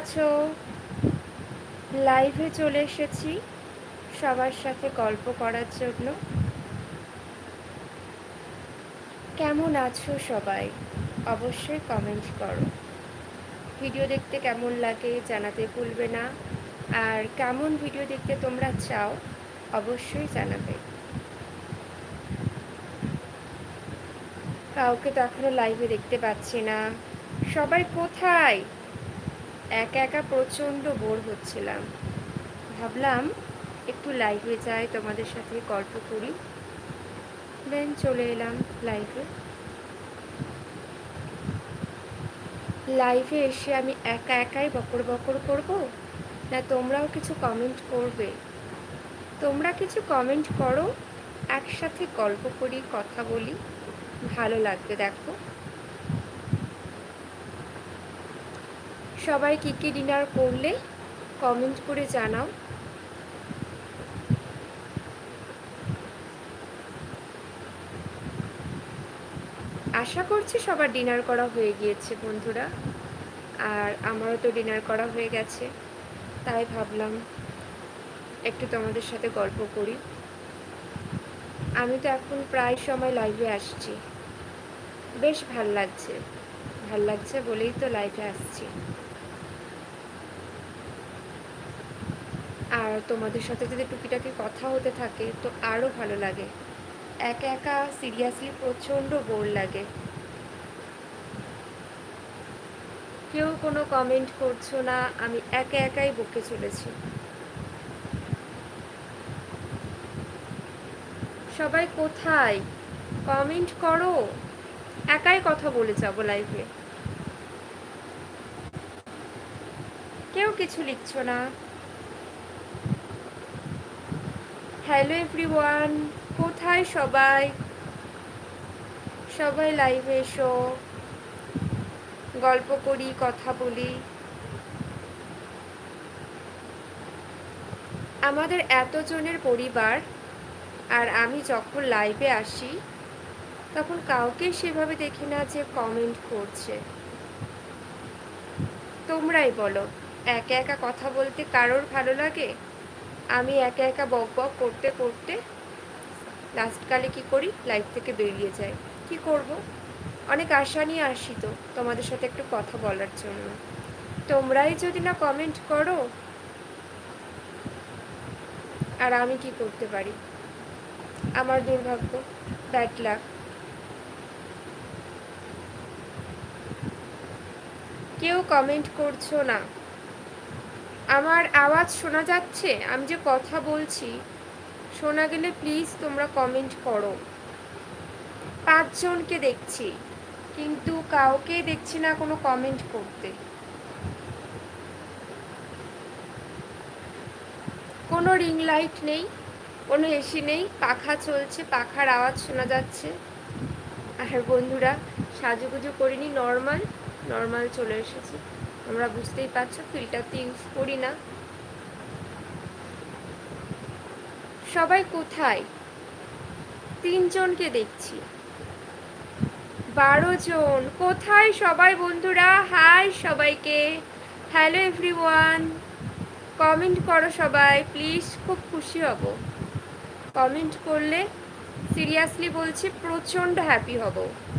আছো? লাইভে চলে এসেছি সবার সাথে গল্প করার জন্য। কেমন আছো সবাই? অবশ্যই কমেন্ট করো। ভিডিও দেখতে কেমন লাগে জানাতে ভুলবে না, আর কেমন ভিডিও দেখতে তোমরা চাও অবশ্যই জানাবে। কাউকে তো এখনো লাইভে দেখতে পাচ্ছি না। সবাই কোথায়? একা একা প্রচণ্ড বোর হচ্ছিলাম, ভাবলাম একটু লাইভে যাই, তোমাদের সাথে গল্প করি। দেন চলে এলাম লাইভে। লাইভে এসে আমি একা একাই বকর বকর করব, না তোমরাও কিছু কমেন্ট করবে? তোমরা কিছু কমেন্ট করো, একসাথে গল্প করি, কথা বলি, ভালো লাগবে। দেখো সবাই কী কী ডিনার করলে কমেন্ট করে জানাও। আশা করছি সবার ডিনার করা হয়ে গিয়েছে বন্ধুরা, আর আমারও তো ডিনার করা হয়ে গেছে, তাই ভাবলাম একটু তোমাদের সাথে গল্প করি। আমি তো এখন প্রায় সময় লাইভে আসছি, বেশ ভাল লাগছে বলেই তো লাইভে আসছি। আর তোমাদের সাথে যদি টুকিটাকি কথা হতে থাকে তো আরও ভালো লাগে। একা একা সিরিয়াসলি প্রচণ্ড বোর লাগে। কেউ কোনো কমেন্ট করছো না, আমি একা একাই বকে চলেছি। সবাই কোথায়? কমেন্ট করো, একাই কথা বলে যাবো লাইভে। কেউ কিছু লিখছো না। হ্যালো এভরিওয়ান, কোথায় সবাই? সবাই লাইভে এসো, গল্প করি, কথা বলি। আমাদের এতজনের পরিবার, আর আমি যখন লাইভে আসি তখন কাউকে সেভাবে দেখি না যে কমেন্ট করছে। তোমরাই বলো, একা একা কথা বলতে কারোর ভালো লাগে? আমি একা একা বক বক করতে করতে লাস্টকালে কি করি, লাইভ থেকে বেরিয়ে যাই। কি করব, অনেক আশা নিয়ে আসি তো তোমাদের সাথে একটু কথা বলার জন্য। তোমরাই যদি না কমেন্ট করো, আর আমি কি করতে পারি? আমার দুর্ভাগ্য, ব্যাড লাক। কেউ কমেন্ট করছো না। আমার আওয়াজ শোনা যাচ্ছে? আমি যে কথা বলছি শোনা গেলে প্লিজ তোমরা কমেন্ট করো। 5 জনকে দেখছি, কিন্তু কাউকে দেখছি না কোনো কমেন্ট করতে। কোনো রিং লাইট নেই, কোনো এসি নেই, পাখা চলছে, পাখার আওয়াজ শোনা যাচ্ছে। আর বন্ধুরা, সাজুগুজু করিনি, নর্মাল চলে এসেছি। তোমরা বুঝতেই পারছো, ফিল্টার তো ইউজ করি না। সবাই কোথায়? 3 জনকে দেখছি। 12 জন কোথায় সবাই বন্ধুরা? হাই সবাইকে, হ্যালো এভরিওয়ান। কমেন্ট করো সবাই প্লিজ, খুব খুশি হব। কমেন্ট করলে সিরিয়াসলি বলছি প্রচণ্ড হ্যাপি হব।